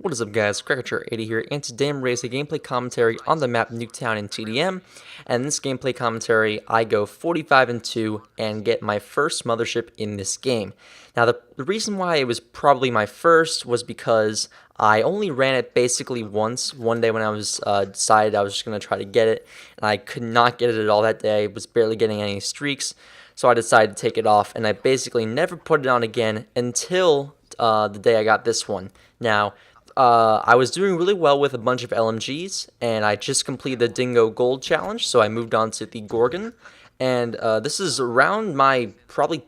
What is up, guys? Crackature80 here, and today I'm racing a gameplay commentary on the map Nuketown in TDM. And in this gameplay commentary, I go 45-2 and get my first Mothership in this game. Now, the reason why it was probably my first was because I only ran it basically once, one day when I was decided I was just going to try to get it, and I could not get it at all that day. I was barely getting any streaks, so I decided to take it off, and I basically never put it on again until the day I got this one. Now, I was doing really well with a bunch of LMGs, and I just completed the Dingo Gold Challenge, so I moved on to the Gorgon. And this is around my probably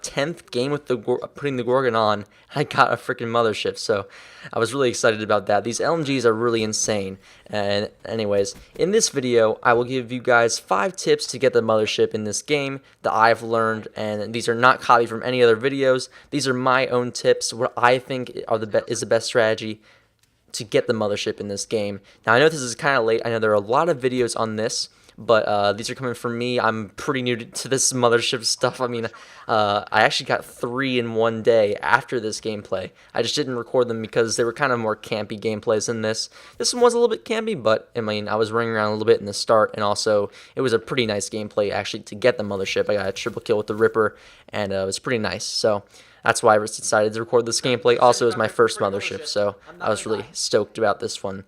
10th game with putting the Gorgon on. I got a freaking Mothership, so I was really excited about that. These LMGs are really insane. And anyways, in this video, I will give you guys 5 tips to get the Mothership in this game that I've learned, and these are not copied from any other videos. These are my own tips, what I think are is the best strategy to get the Mothership in this game. Now, I know this is kind of late. I know there are a lot of videos on this, but these are coming from me. I'm pretty new to this Mothership stuff. I mean, I actually got 3 in one day after this gameplay. I just didn't record them because they were kind of more campy gameplays than this. This one was a little bit campy, but I mean, I was running around a little bit in the start, and also it was a pretty nice gameplay actually to get the Mothership. I got a triple kill with the Ripper, and it was pretty nice. So that's why I decided to record this gameplay. Also, it was my first Mothership, so I was really stoked about this one.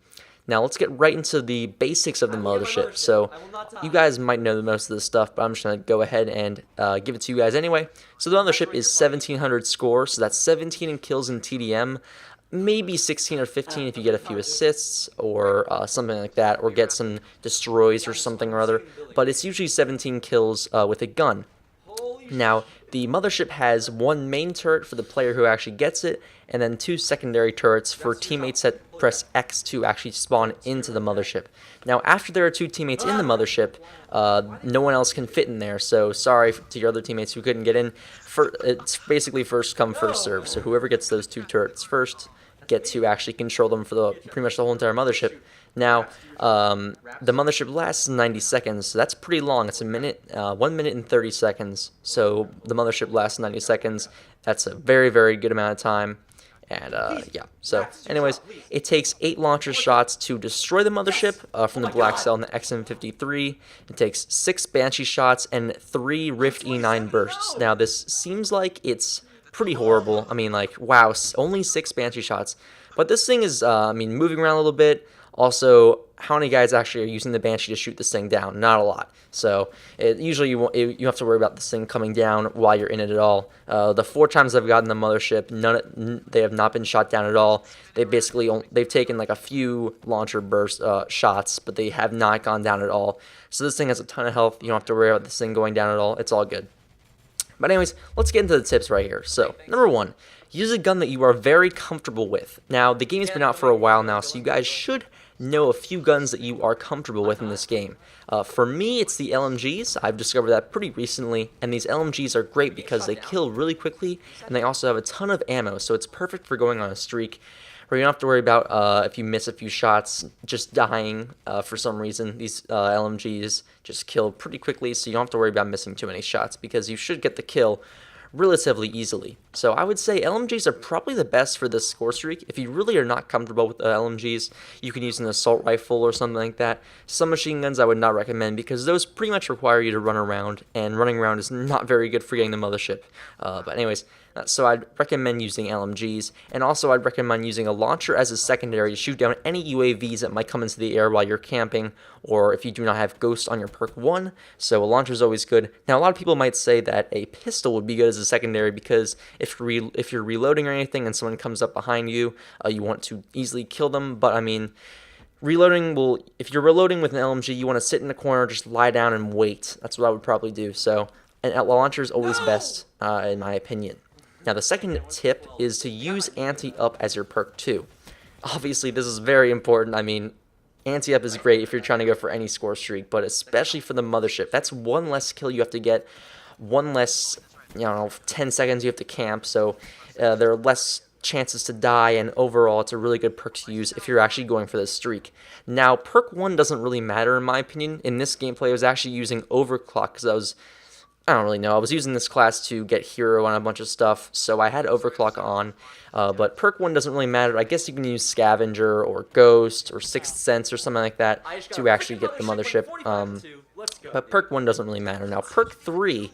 Now, let's get right into the basics of the Mothership. So, you guys might know most of this stuff, but I'm just going to go ahead and give it to you guys anyway. So, the Mothership is 1,700 score, so that's 17 in kills in TDM, maybe 16 or 15 if you get a few assists or something like that, or get some destroys or something or other, but it's usually 17 kills with a gun. Now, the Mothership has 1 main turret for the player who actually gets it, and then 2 secondary turrets for teammates that press X to actually spawn into the Mothership. Now, after there are 2 teammates in the Mothership, no one else can fit in there, so sorry to your other teammates who couldn't get in. It's basically first come, first serve, so whoever gets those 2 turrets first gets to actually control them for pretty much the whole entire Mothership. Now, the Mothership lasts 90 seconds, so that's pretty long. It's 1 minute and 30 seconds. So the Mothership lasts 90 seconds. That's a very, very good amount of time. And, yeah. So, anyways, it takes 8 launcher shots to destroy the Mothership from the Black Cell and the XM53. It takes 6 Banshee shots and 3 Rift E9 bursts. Now, this seems like it's pretty horrible. I mean, like, wow, only 6 Banshee shots. But this thing is, I mean, moving around a little bit. Also, how many guys actually are using the Banshee to shoot this thing down? Not a lot. So, usually you have to worry about this thing coming down while you're in it at all. The 4 times I've gotten the Mothership, they have not been shot down at all. They've taken like a few launcher burst shots, but they have not gone down at all. So this thing has a ton of health. You don't have to worry about this thing going down at all. It's all good. But anyways, let's get into the tips right here. So, number 1, use a gun that you are very comfortable with. Now, the game's been out for a while now, so you guys should know a few guns that you are comfortable with in this game. For me, it's the LMGs. I've discovered that pretty recently, and these LMGs are great because they kill really quickly, and they also have a ton of ammo, so it's perfect for going on a streak where you don't have to worry about if you miss a few shots just dying for some reason. These LMGs just kill pretty quickly, so you don't have to worry about missing too many shots because you should get the kill relatively easily. So I would say LMGs are probably the best for this Scorestreak. If you really are not comfortable with LMGs, you can use an assault rifle or something like that. Some machine guns I would not recommend because those pretty much require you to run around, and running around is not very good for getting the Mothership. But anyways, so I'd recommend using LMGs, and also I'd recommend using a launcher as a secondary to shoot down any UAVs that might come into the air while you're camping, or if you do not have Ghost on your perk 1, so a launcher is always good. Now, a lot of people might say that a pistol would be good as a secondary because if you're reloading or anything and someone comes up behind you, you want to easily kill them, but I mean, if you're reloading with an LMG, you want to sit in the corner, just lie down and wait. That's what I would probably do, so a launcher is always best, in my opinion. Now, the second tip is to use Anti-Up as your perk 2. Obviously, this is very important. I mean, Anti-Up is great if you're trying to go for any score streak, but especially for the Mothership. That's 1 less kill you have to get, 1 less, 10 seconds you have to camp, so there are less chances to die, and overall, it's a really good perk to use if you're actually going for this streak. Now, perk 1 doesn't really matter in my opinion. In this gameplay, I was actually using Overclock because I was I don't really know. I was using this class to get hero on a bunch of stuff, so I had overclock on, but perk 1 doesn't really matter. I guess you can use scavenger or ghost or sixth sense or something like that to actually get the mothership, but perk 1 doesn't really matter. Now perk 3,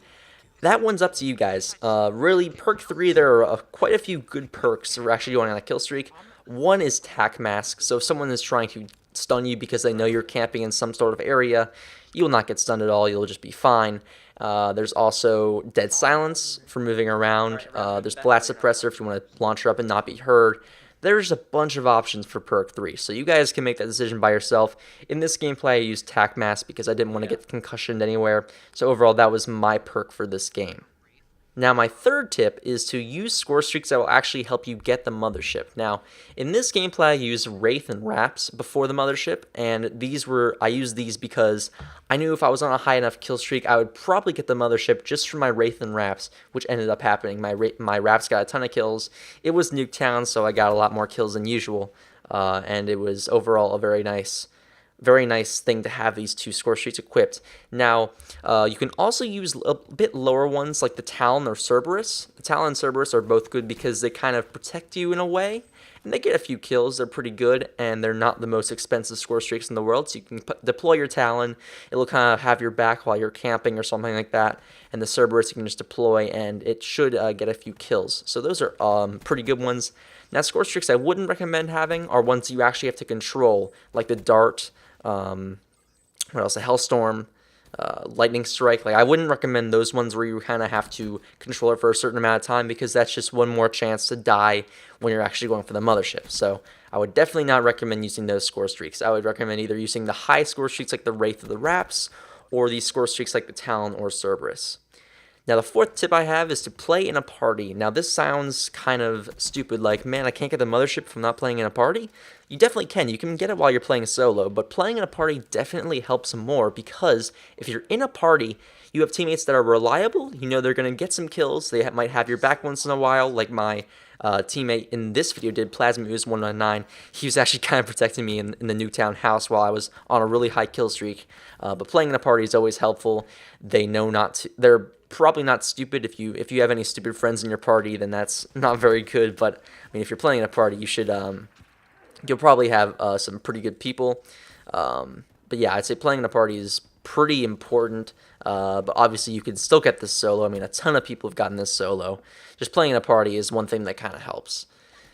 that one's up to you guys. Really, perk 3, there are quite a few good perks that are actually going on a Killstreak. One is Tac Mask, so if someone is trying to stun you because they know you're camping in some sort of area, you will not get stunned at all, you'll just be fine. There's also Dead Silence for moving around. There's Blast Suppressor if you want to launch her up and not be heard. There's a bunch of options for perk 3, so you guys can make that decision by yourself. In this gameplay, I used Tac Mask because I didn't want to get concussioned anywhere, so overall that was my perk for this game. Now, my third tip is to use score streaks that will actually help you get the mothership. Now, in this gameplay, I used Wraith and Wraps before the mothership, and I used these because I knew if I was on a high enough kill streak, I would probably get the mothership just from my Wraith and Wraps, which ended up happening. My Wraps got a ton of kills. It was Nuketown, so I got a lot more kills than usual, and it was overall a very nice thing to have these two score streaks equipped. Now, you can also use a bit lower ones like the Talon or Cerberus. The Talon and Cerberus are both good because they kind of protect you in a way, and they get a few kills. They're pretty good, and they're not the most expensive score streaks in the world, so you can deploy your Talon. It'll kind of have your back while you're camping or something like that, and the Cerberus you can just deploy, and it should get a few kills. So those are pretty good ones. Now, score streaks I wouldn't recommend having are ones you actually have to control, like the Dart, what else? A Hellstorm, Lightning Strike. Like, I wouldn't recommend those ones where you kind of have to control it for a certain amount of time because that's just one more chance to die when you're actually going for the mothership. So I would definitely not recommend using those score streaks. I would recommend either using the high score streaks like the Wraith or the Wraps, or these score streaks like the Talon or Cerberus. Now, the fourth tip I have is to play in a party. Now, this sounds kind of stupid, like, man, I can't get the mothership if I'm not playing in a party. You definitely can. You can get it while you're playing solo, but playing in a party definitely helps more because if you're in a party, you have teammates that are reliable. You know they're going to get some kills. They might have your back once in a while, like my teammate in this video did, Plasma Ooze 199. He was actually kind of protecting me in the Nuketown house while I was on a really high kill streak. But playing in a party is always helpful. They know not to. They're probably not stupid. If you have any stupid friends in your party, then that's not very good. But I mean, if you're playing in a party, you should you'll probably have some pretty good people. But yeah, I'd say playing in a party is pretty important. But obviously, you can still get this solo. I mean, a ton of people have gotten this solo. Just playing in a party is one thing that kind of helps.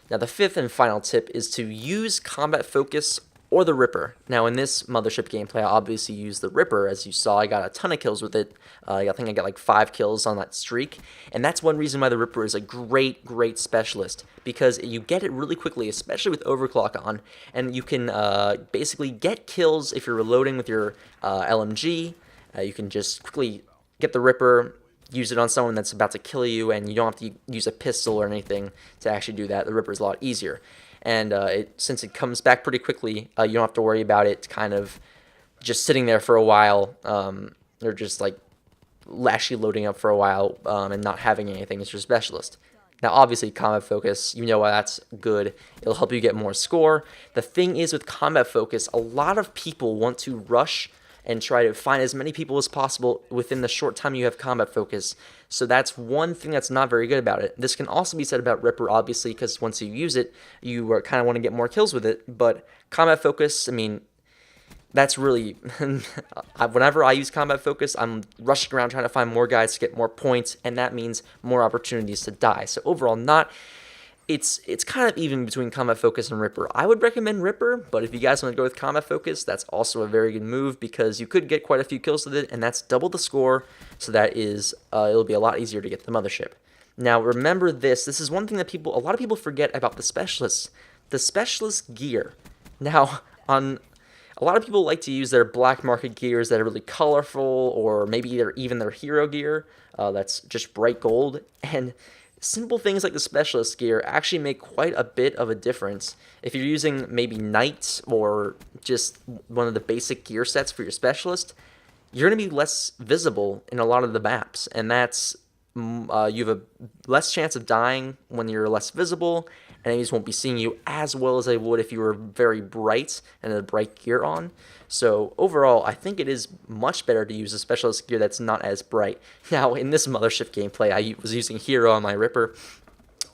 Now, the fifth and final tip is to use combat focus or the Ripper. Now, in this mothership gameplay, I obviously used the Ripper. As you saw, I got a ton of kills with it. I think I got like 5 kills on that streak. And that's one reason why the Ripper is a great specialist, because you get it really quickly, especially with overclock on. And you can basically get kills if you're reloading with your LMG. You can just quickly get the Ripper, use it on someone that's about to kill you, and you don't have to use a pistol or anything to actually do that. The Ripper is a lot easier. And since it comes back pretty quickly, you don't have to worry about it kind of just sitting there for a while, or just like actually loading up for a while and not having anything as your specialist. Now, obviously, combat focus, you know why that's good. It'll help you get more score. The thing is with combat focus, a lot of people want to rush and try to find as many people as possible within the short time you have combat focus. So that's one thing that's not very good about it. This can also be said about Ripper, obviously, because once you use it, you kind of want to get more kills with it. But combat focus, I mean, that's really, whenever I use combat focus, I'm rushing around trying to find more guys to get more points, and that means more opportunities to die. So overall, it's kind of even between combat focus and Ripper. I would recommend Ripper, but if you guys want to go with combat focus, that's also a very good move because you could get quite a few kills with it, and that's double the score, so that is, it'll be a lot easier to get the mothership. Now, remember this is one thing that a lot of people forget about the specialists. The specialist gear. Now, a lot of people like to use their black market gears that are really colorful, or maybe even their hero gear that's just bright gold, and simple things like the specialist gear actually make quite a bit of a difference. If you're using maybe Knight or just one of the basic gear sets for your specialist, you're going to be less visible in a lot of the maps, and that's you have a less chance of dying when you're less visible, enemies won't be seeing you as well as they would if you were very bright and had a bright gear on. So overall, I think it is much better to use a specialist gear that's not as bright. Now, in this Mothership gameplay, I was using Hero on my Ripper,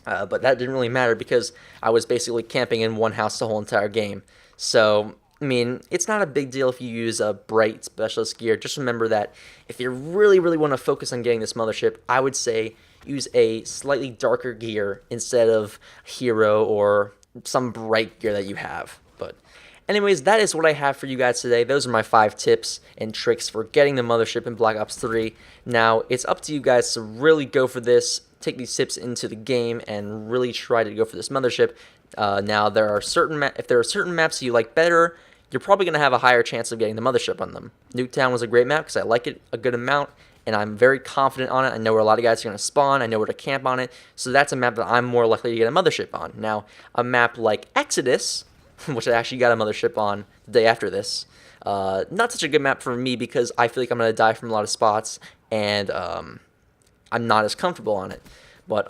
but that didn't really matter because I was basically camping in one house the whole entire game. So, I mean, it's not a big deal if you use a bright specialist gear. Just remember that if you really, really want to focus on getting this Mothership, I would say use a slightly darker gear instead of Hero or some bright gear that you have. But anyways, that is what I have for you guys today. Those are my 5 tips and tricks for getting the Mothership in Black Ops 3. Now, it's up to you guys to really go for this, take these tips into the game, and really try to go for this Mothership. Now, there are if there are certain maps you like better, you're probably going to have a higher chance of getting the Mothership on them. Nuketown was a great map because I like it a good amount, and I'm very confident on it. I know where a lot of guys are going to spawn. I know where to camp on it. So that's a map that I'm more likely to get a Mothership on. Now, a map like Exodus, which I actually got a Mothership on the day after this, not such a good map for me because I feel like I'm going to die from a lot of spots, and I'm not as comfortable on it. But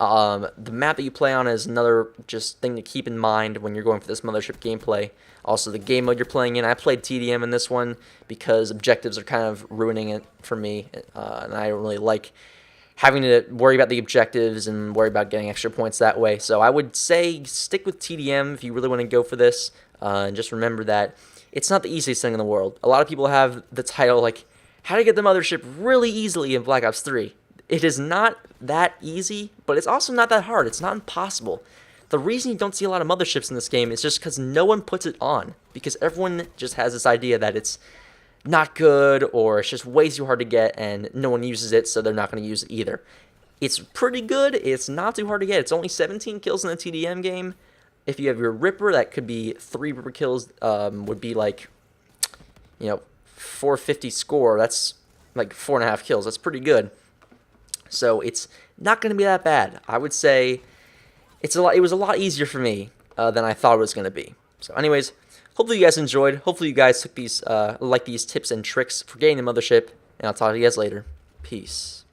the map that you play on is another just thing to keep in mind when you're going for this Mothership gameplay. Also, the game mode you're playing in. I played TDM in this one because objectives are kind of ruining it for me, and I don't really like having to worry about the objectives and worry about getting extra points that way. So I would say stick with TDM if you really want to go for this, and just remember that it's not the easiest thing in the world. A lot of people have the title like, how to get the Mothership really easily in Black Ops 3. It is not that easy, but it's also not that hard. It's not impossible. The reason you don't see a lot of Motherships in this game is just because no one puts it on, because everyone just has this idea that it's not good or it's just way too hard to get and no one uses it, so they're not going to use it either. It's pretty good. It's not too hard to get. It's only 17 kills in the TDM game. If you have your Ripper, that could be 3 Ripper kills, would be like, 450 score. That's like 4.5 kills. That's pretty good. So it's not going to be that bad. I would say it was a lot easier for me than I thought it was going to be. So anyways, hopefully you guys enjoyed. Hopefully you guys took these like these tips and tricks for getting the Mothership, and I'll talk to you guys later. Peace.